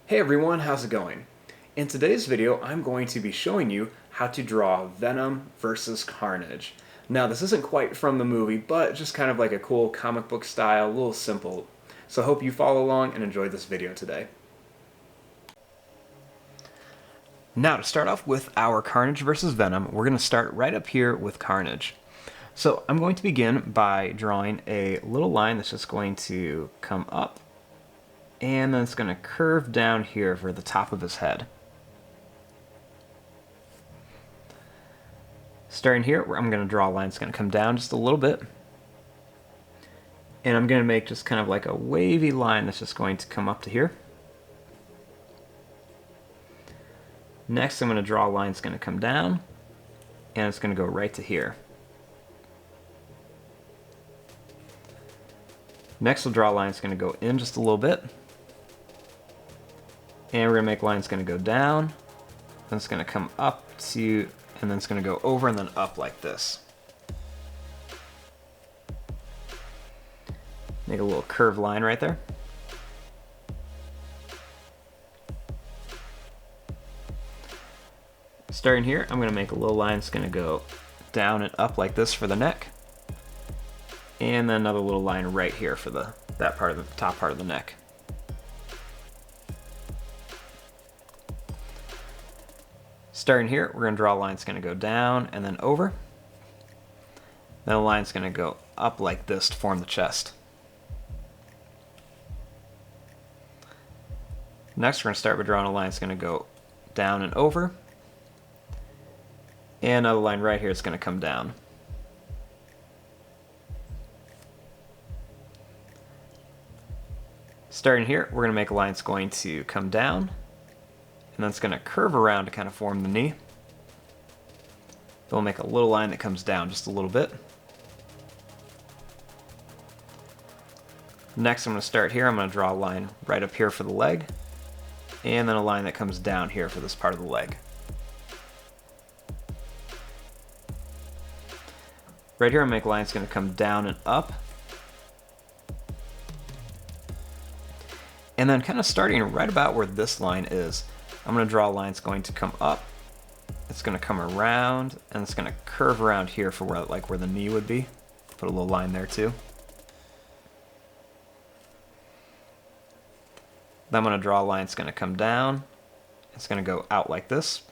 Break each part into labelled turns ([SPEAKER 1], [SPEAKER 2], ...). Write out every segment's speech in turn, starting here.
[SPEAKER 1] Hey everyone, how's it going? In today's video, I'm going to be showing you how to draw Venom versus Carnage. Now, this isn't quite from the movie, but just kind of like a cool comic book style, a little simple. So I hope you follow along and enjoy this video today. Now, to start off with our Carnage versus Venom, we're going to start right up here with Carnage. So I'm going to begin by drawing a little line that's just going to come up, and then it's going to curve down here for the top of his head. Starting here, I'm going to draw a line that's going to come down just a little bit. And I'm going to make just kind of like a wavy line that's just going to come up to here. Next, I'm going to draw a line that's going to come down, and it's going to go right to here. Next, we'll draw a line that's going to go in just a little bit. And we're going to make a line that's going to go down, then it's going to come up to, and then it's going to go over and then up like this. Make a little curved line right there. Starting here, I'm going to make a little line that's going to go down and up like this for the neck. And then another little line right here for that part of the top part of the neck. Starting here, we're going to draw a line that's going to go down and then over. Then a line that's going to go up like this to form the chest. Next, we're going to start by drawing a line that's going to go down and over. And another line right here is going to come down. Starting here, we're going to make a line that's going to come down, and then it's going to curve around to kind of form the knee. Then we'll make a little line that comes down just a little bit. Next, I'm going to start here. I'm going to draw a line right up here for the leg, and then a line that comes down here for this part of the leg. Right here, I'm going to make a line that's going to come down and up. And then kind of starting right about where this line is, I'm going to draw a line that's going to come up, it's going to come around, and it's going to curve around here for where the knee would be. Put a little line there too. Then I'm going to draw a line that's going to come down, it's going to go out like this.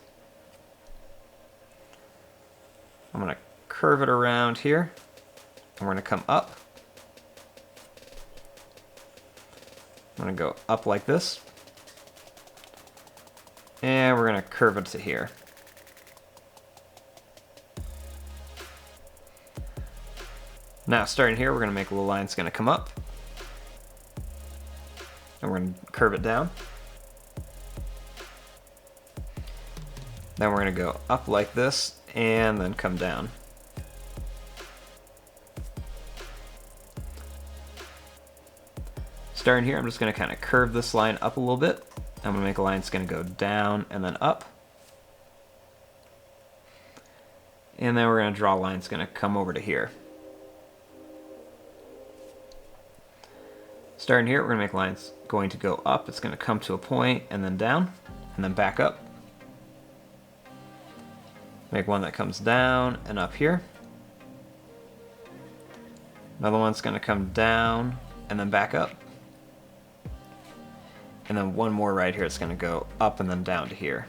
[SPEAKER 1] I'm going to curve it around here, and we're going to come up. I'm going to go up like this, and we're going to curve it to here. Now, starting here, we're going to make a little line that's going to come up, and we're going to curve it down. Then we're going to go up like this, and then come down. Starting here, I'm just going to kind of curve this line up a little bit. I'm going to make a line that's going to go down and then up. And then we're going to draw a line that's going to come over to here. Starting here, we're going to make lines going to go up. It's going to come to a point and then down and then back up. Make one that comes down and up here. Another one's going to come down and then back up. And then one more right here, it's going to go up and then down to here.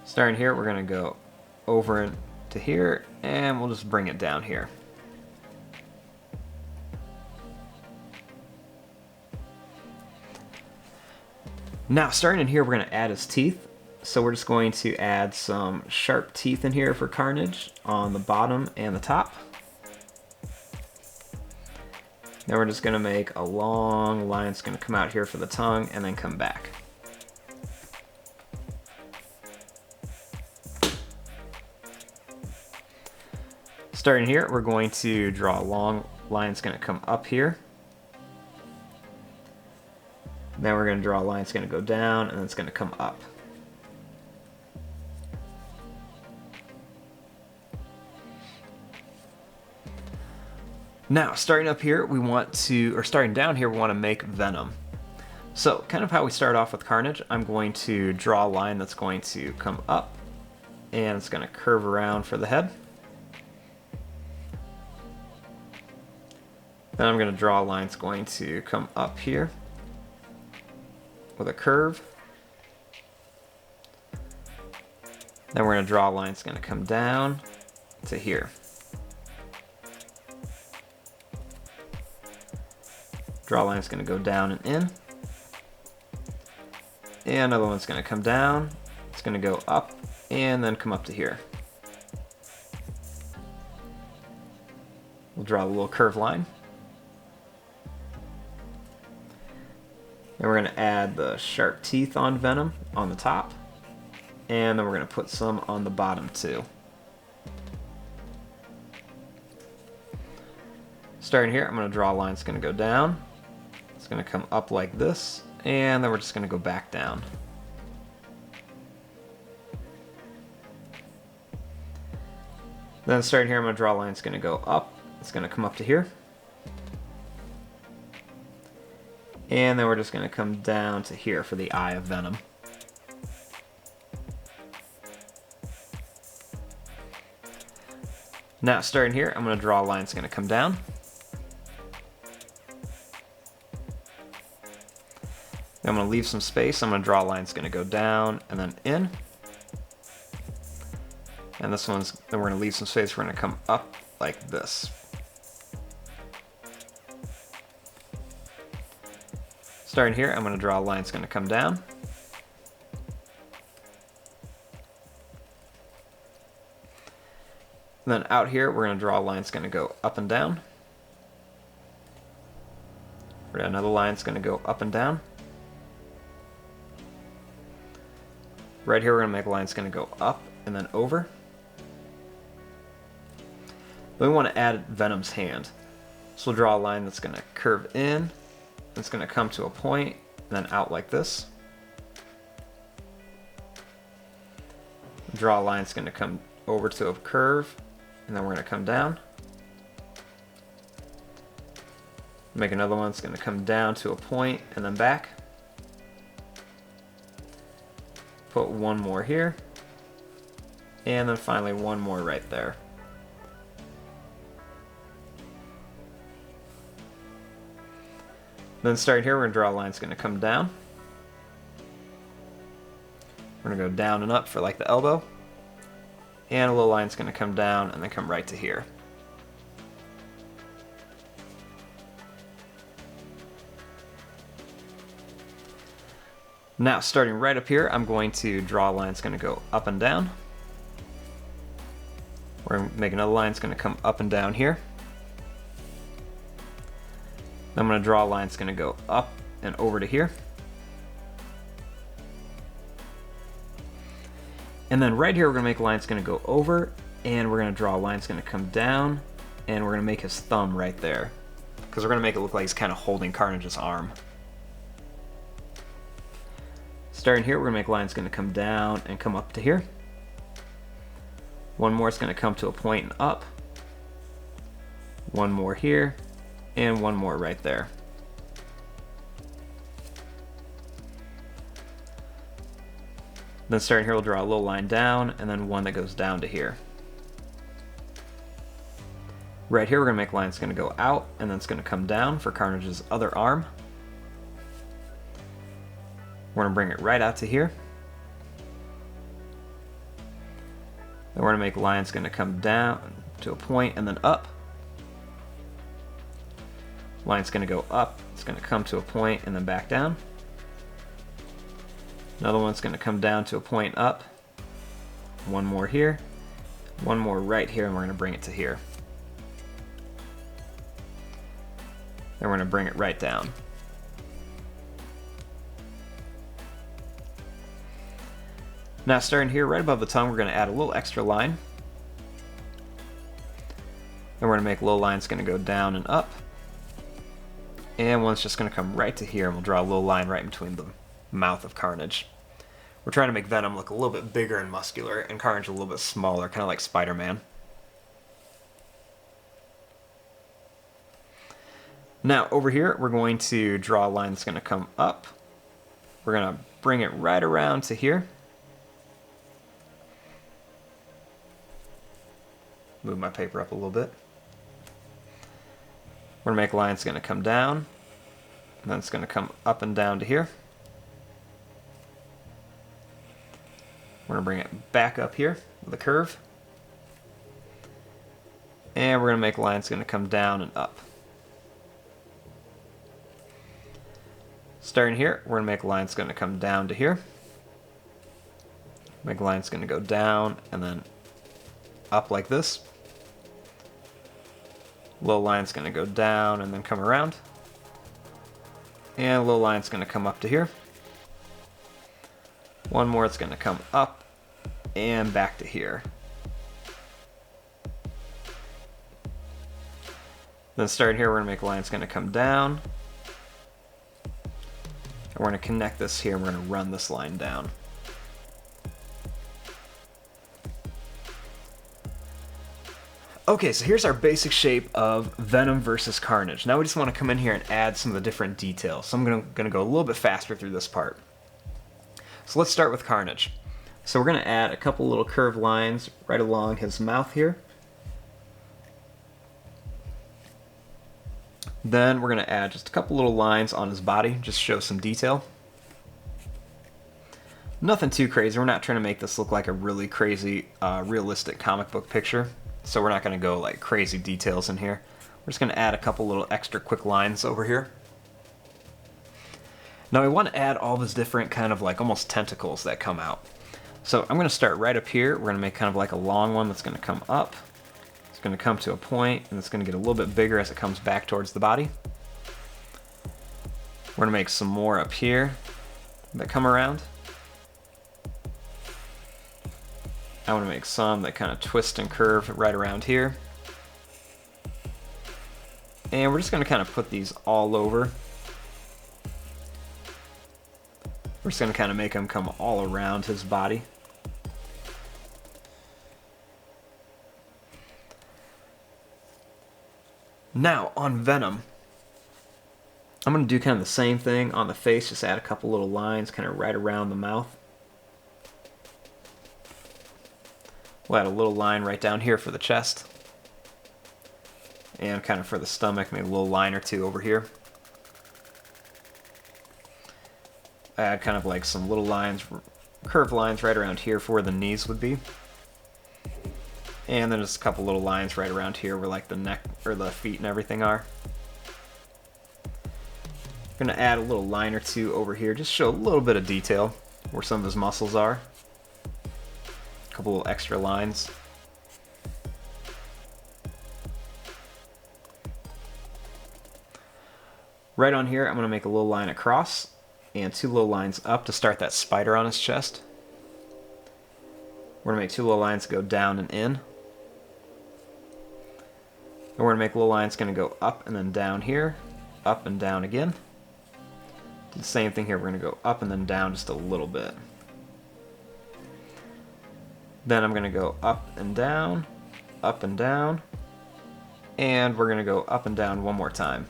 [SPEAKER 1] Starting here, we're going to go over to here, and we'll just bring it down here. Now, starting in here, we're going to add his teeth. So we're just going to add some sharp teeth in here for Carnage on the bottom and the top. Then we're just going to make a long line that's going to come out here for the tongue and then come back. Starting here, we're going to draw a long line that's going to come up here. Then we're going to draw a line that's going to go down and then it's going to come up. Now, starting up here, we want to, or starting down here, we want to make Venom. So, kind of how we start off with Carnage, I'm going to draw a line that's going to come up, and it's going to curve around for the head. Then I'm going to draw a line that's going to come up here with a curve. Then we're going to draw a line that's going to come down to here. Draw a line that's going to go down and in. And another one's going to come down. It's going to go up and then come up to here. We'll draw a little curved line. Then we're going to add the sharp teeth on Venom on the top. And then we're going to put some on the bottom too. Starting here, I'm going to draw a line that's going to go down. It's going to come up like this. And then we're just going to go back down. Then starting here, I'm going to draw a line that's going to go up. It's going to come up to here. And then we're just going to come down to here for the eye of Venom. Now, starting here, I'm going to draw a line that's going to come down. Then I'm going to leave some space. I'm going to draw a line that's going to go down and then in. And this one's, then we're going to leave some space. We're going to come up like this. Starting here, I'm going to draw a line that's going to come down. And then out here, we're going to draw a line that's going to go up and down. We're going to another line that's going to go up and down. Right here, we're going to make a line that's going to go up and then over. Then we want to add Venom's hand. So we'll draw a line that's going to curve in. It's going to come to a point and then out like this. Draw a line that's going to come over to a curve, and then we're going to come down. Make another one that's going to come down to a point and then back. Put one more here, and then finally one more right there. Then starting here, we're going to draw a line that's going to come down. We're going to go down and up for like the elbow. And a little line that's going to come down and then come right to here. Now, starting right up here, I'm going to draw a line that's going to go up and down. We're going to make another line that's going to come up and down here. Then I'm going to draw a line that's going to go up and over to here. And then right here, we're going to make a line that's going to go over, and we're going to draw a line that's going to come down, and we're going to make his thumb right there, because we're going to make it look like he's kind of holding Carnage's arm. Starting here, we're going to make a line that's going to come down and come up to here. One more is going to come to a point and up. One more here. And one more right there. Then starting here, we'll draw a little line down, and then one that goes down to here. Right here, we're going to make a line that's going to go out, and then it's going to come down for Carnage's other arm. We're going to bring it right out to here. Then we're going to make a line that's going to come down to a point and then up. Line's going to go up, it's going to come to a point and then back down. Another one's going to come down to a point up. One more here. One more right here, and we're going to bring it to here. Then we're going to bring it right down. Now starting here, right above the tongue, we're going to add a little extra line. Then we're going to make a little line that's going to go down and up. And one's just going to come right to here, and we'll draw a little line right in between the mouth of Carnage. We're trying to make Venom look a little bit bigger and muscular, and Carnage a little bit smaller, kind of like Spider-Man. Now over here, we're going to draw a line that's going to come up. We're going to bring it right around to here. Move my paper up a little bit. We're going to make a line that's going to come down, and then it's going to come up and down to here. We're going to bring it back up here with a curve. And we're going to make a line that's going to come down and up. Starting here, we're going to make a line that's going to come down to here. Make a line that's going to go down and then up like this. Little line's going to go down and then come around. And a little line's going to come up to here. One more, it's going to come up and back to here. Then starting here, we're going to make a line that's going to come down. And we're going to connect this here, and we're going to run this line down. Okay, so here's our basic shape of Venom versus Carnage. Now we just want to come in here and add some of the different details. So I'm going to go a little bit faster through this part. So let's start with Carnage. So we're going to add a couple little curved lines right along his mouth here. Then we're going to add just a couple little lines on his body, just show some detail. Nothing too crazy. We're not trying to make this look like a really crazy, realistic comic book picture. So we're not going to go like crazy details in here. We're just going to add a couple little extra quick lines over here. Now we want to add all these different kind of like almost tentacles that come out. So I'm going to start right up here. We're going to make kind of like a long one that's going to come up. It's going to come to a point, and it's going to get a little bit bigger as it comes back towards the body. We're going to make some more up here that come around. I want to make some that kind of twist and curve right around here. And we're just going to kind of put these all over. We're just going to kind of make them come all around his body. Now, on Venom, I'm going to do kind of the same thing on the face, just add a couple little lines kind of right around the mouth. We'll add a little line right down here for the chest. And kind of for the stomach, maybe a little line or two over here. Add kind of like some little lines, curved lines right around here for where the knees would be. And then just a couple little lines right around here where like the neck or the feet and everything are. I'm going to add a little line or two over here, just show a little bit of detail where some of his muscles are. A couple little extra lines. Right on here, I'm going to make a little line across and two little lines up to start that spider on his chest. We're going to make two little lines go down and in. And we're going to make a little line that's going to go up and then down here, up and down again. Do the same thing here, we're going to go up and then down just a little bit. Then I'm going to go up and down, and we're going to go up and down one more time.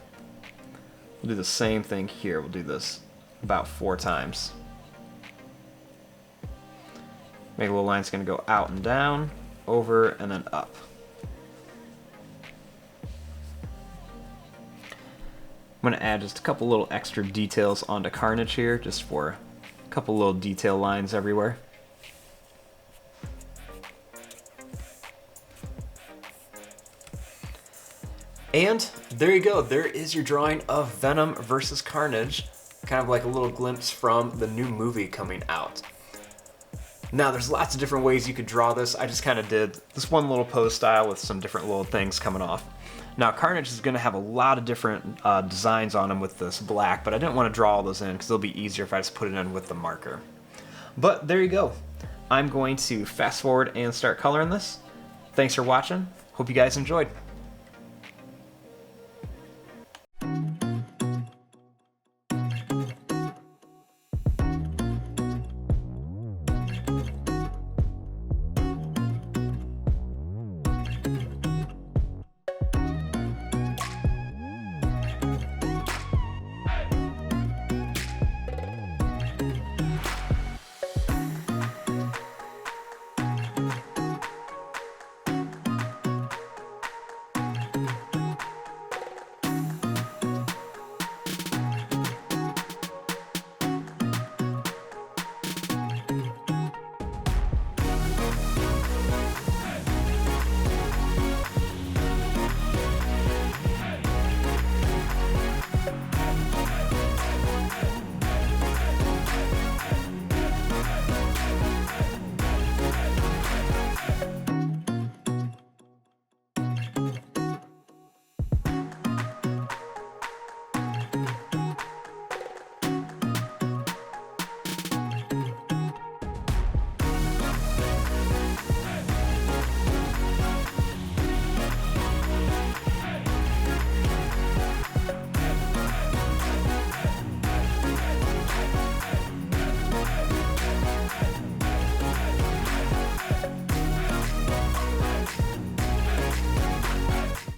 [SPEAKER 1] We'll do the same thing here, we'll do this about 4 times. Make a little line that's going to go out and down, over, and then up. I'm going to add just a couple little extra details onto Carnage here, just for a couple little detail lines everywhere. And there you go, there is your drawing of Venom versus Carnage, kind of like a little glimpse from the new movie coming out. Now, there's lots of different ways you could draw this. I just kind of did this one little pose style with some different little things coming off. Now, Carnage is going to have a lot of different designs on him with this black, but I didn't want to draw all those in because it'll be easier if I just put it in with the marker. But there you go. I'm going to fast forward and start coloring this. Thanks for watching. Hope you guys enjoyed.